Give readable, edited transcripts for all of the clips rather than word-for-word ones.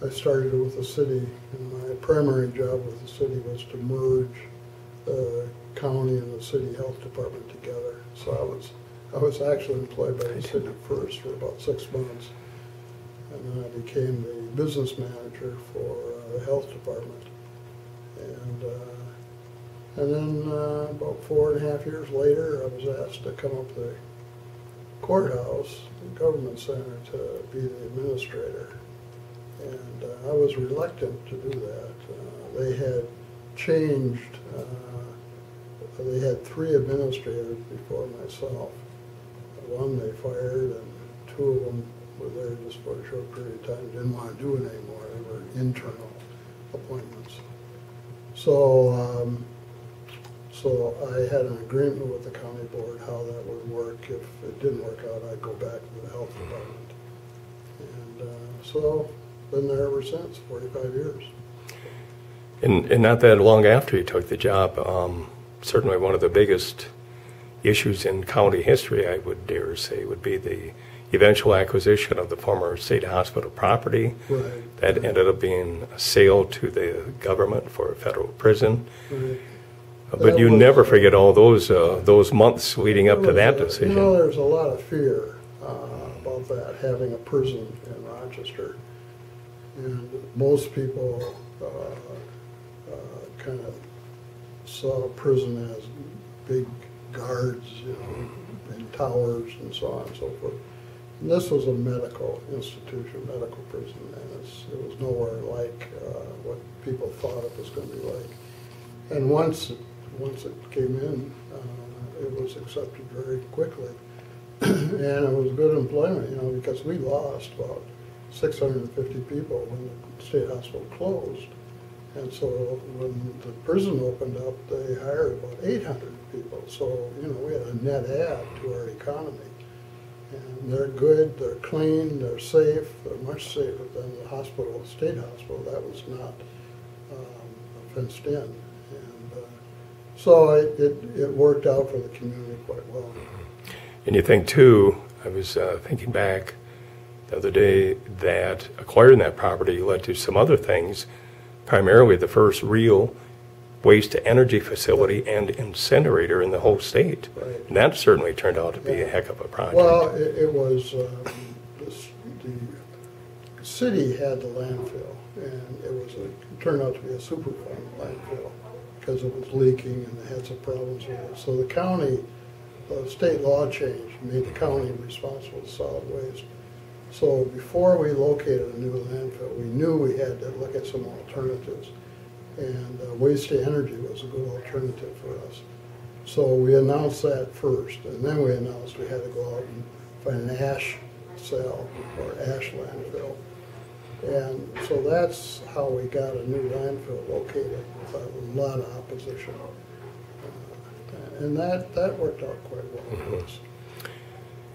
I started with the city, and my primary job with the city was to merge the county and the city health department together. So I was actually employed by the city first for about 6 months, and then I became the business manager for the health department. And then about 4.5 years later, I was asked to come up to the courthouse, the government center, to be the administrator. And I was reluctant to do that. They had changed, they had 3 administrators before myself. One they fired, and 2 of them were there just for a short period of time, didn't want to do it anymore. They were internal appointments. So I had an agreement with the county board how that would work. If it didn't work out, I'd go back to the health department. And so been there ever since, 45 years. And not that long after you took the job, certainly one of the biggest issues in county history, I would dare say, would be the eventual acquisition of the former state hospital property. Right. That ended up being a sale to the government for a federal prison. Right. But you never forget all those months leading up to that decision. You know, there's a lot of fear about that, having a prison in Rochester. And most people kind of saw prison as big guards, you know, in towers and so on and so forth. And this was a medical institution, medical prison, and it was nowhere like what people thought it was going to be like. And once it came in, it was accepted very quickly. And it was good employment, you know, because we lost about 650 people when the state hospital closed. And so when the prison opened up, they hired about 800 people. So, you know, we had a net add to our economy. And they're good, they're clean, they're safe, they're much safer than the hospital, state hospital. That was not fenced in. And so it worked out for the community quite well. And you think, too, I was thinking back the other day that acquiring that property led to some other things, primarily the first real waste-to-energy facility and incinerator in the whole state. Right. And that certainly turned out to be a heck of a project. Well, it was, the city had the landfill, and it turned out to be a Superfund landfill because it was leaking and they had some problems with it. So the county, the state law change made the county responsible for solid waste. So before we located a new landfill, we knew we had to look at some alternatives. And waste-to-energy was a good alternative for us. So we announced that first, and then we announced we had to go out and find an ash cell or ash landfill. And so that's how we got a new landfill located without a lot of opposition. And that worked out quite well for us.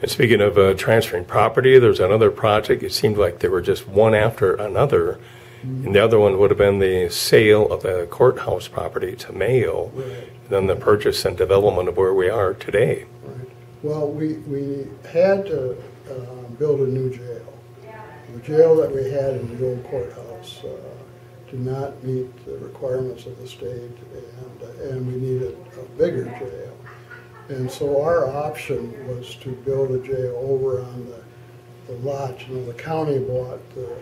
And speaking of transferring property, there's another project. It seemed like they were just one after another. And the other one would have been the sale of the courthouse property to Mayo, Right. then the purchase and development of where we are today. Right. Well, we had to build a new jail. The jail that we had in the old courthouse did not meet the requirements of the state, and we needed a bigger jail. And so our option was to build a jail over on the lot. You know, the county bought the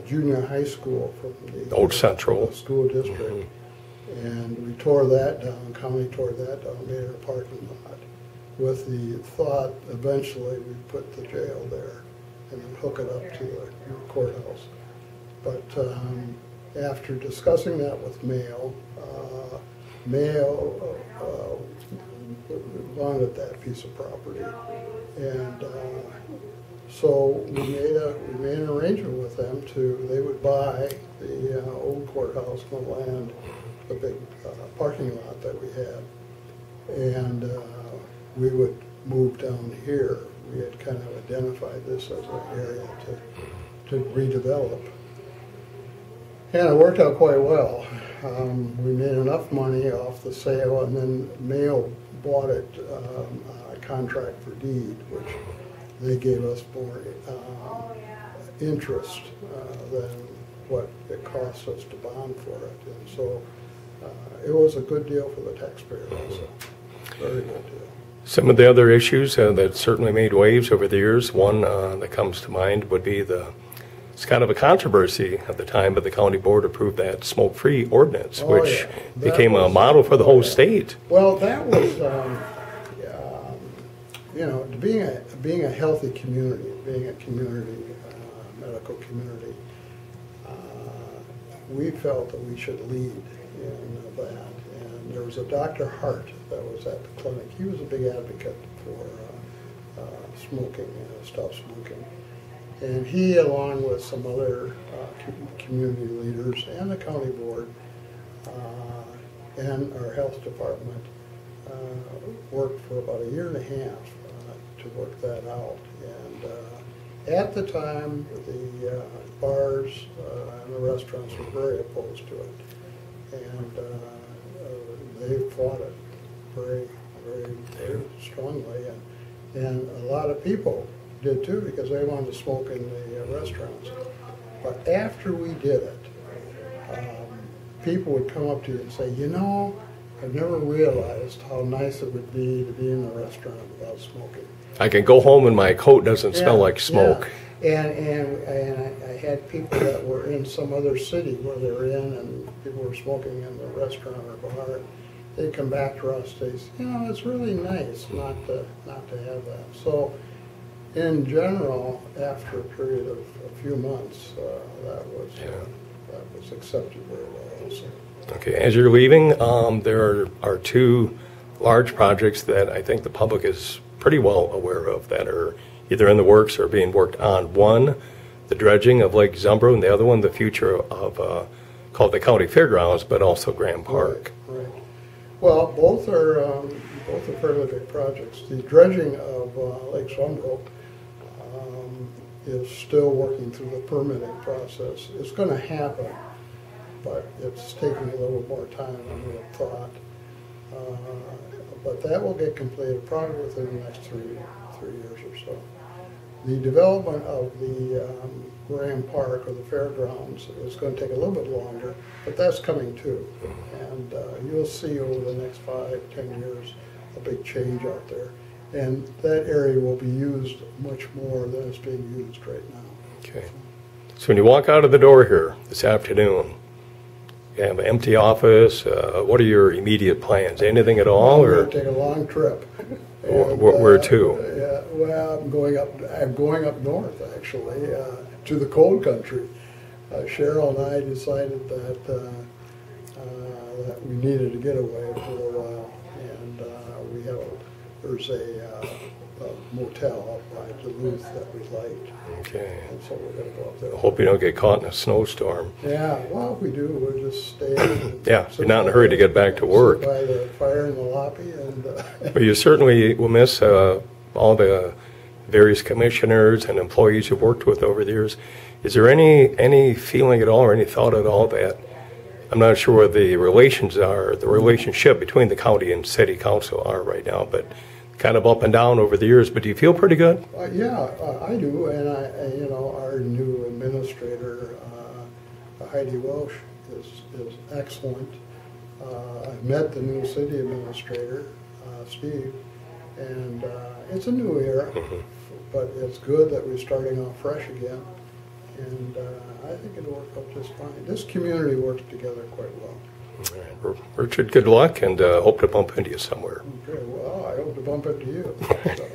junior high school from the Old Central school district, and we tore that down. County tore that down, made it a parking lot, with the thought eventually we'd put the jail there and then hook it up to the courthouse. But after discussing that with Mayo, Mayo wanted that piece of property, and so we made an arrangement with them they would buy the old courthouse and the land, the big parking lot that we had, and we would move down here. We had kind of identified this as an area to redevelop, and it worked out quite well. We made enough money off the sale, and then Mayo bought it on a contract for deed, which they gave us more interest than what it cost us to bond for it. And so it was a good deal for the taxpayer also. Very good deal. Some of the other issues that certainly made waves over the years, one that comes to mind would be it's kind of a controversy at the time, but the county board approved that smoke-free ordinance, which became a model for the whole state. Well, that was, you know, being a healthy community, being a community, medical community, we felt that we should lead in that. And there was a Dr. Hart that was at the clinic. He was a big advocate for smoking, stop smoking. And he, along with some other community leaders and the county board and our health department, worked for about a year and a half to work that out. And at the time, the bars and the restaurants were very opposed to it. And they fought it very, very, very strongly. And a lot of people did too, because they wanted to smoke in the restaurants. But after we did it, people would come up to you and say, you know, I've never realized how nice it would be to be in a restaurant without smoking. I can go home and my coat doesn't smell like smoke. Yeah. And I had people that were in some other city where they were in, and people were smoking in the restaurant or bar. They'd come back to us and say, you know, it's really nice not to have that. So in general, after a period of a few months, that was accepted very well also. Okay, as you're leaving, there are two large projects that I think the public is pretty well aware of that are either in the works or being worked on. One, the dredging of Lake Zumbro, and the other one, the future of called the County Fairgrounds, but also Graham Park. Right. Well, both are fairly big projects. The dredging of Lake Zumbro is still working through the permitting process. It's going to happen, but it's taking a little more time than we had thought. But that will get completed probably within the next three years or so. The development of the Graham Park or the fairgrounds is going to take a little bit longer, but that's coming too. And you'll see over the next 5-10 years a big change out there. And that area will be used much more than it's being used right now. Okay. So when you walk out of the door here this afternoon, you have an empty office. What are your immediate plans? Anything at all? We're going to take a long trip. And, where to? Yeah, well, I'm going up north actually to the cold country. Cheryl and I decided that that we needed to get away for a while, and there's a motel out by Duluth that we liked. Okay. And so we're going to go up there. I hope you don't get caught in a snowstorm. Yeah, well, if we do, we'll just stay. Yeah, you're not in a hurry to get back to work. Sit by the fire in the lobby and. But you certainly will miss all the various commissioners and employees you've worked with over the years. Is there any feeling at all or any thought at all that, I'm not sure what the relationship between the county and city council are right now, but kind of up and down over the years, but do you feel pretty good? Yeah, I do, and our new administrator, Heidi Welsh, is excellent. I've met the new city administrator, Steve, and it's a new era, but it's good that we're starting off fresh again, and I think it'll work out just fine. This community works together quite well. All right. Richard, good luck, and hope to bump into you somewhere. Okay, well, I hope to bump into you. So.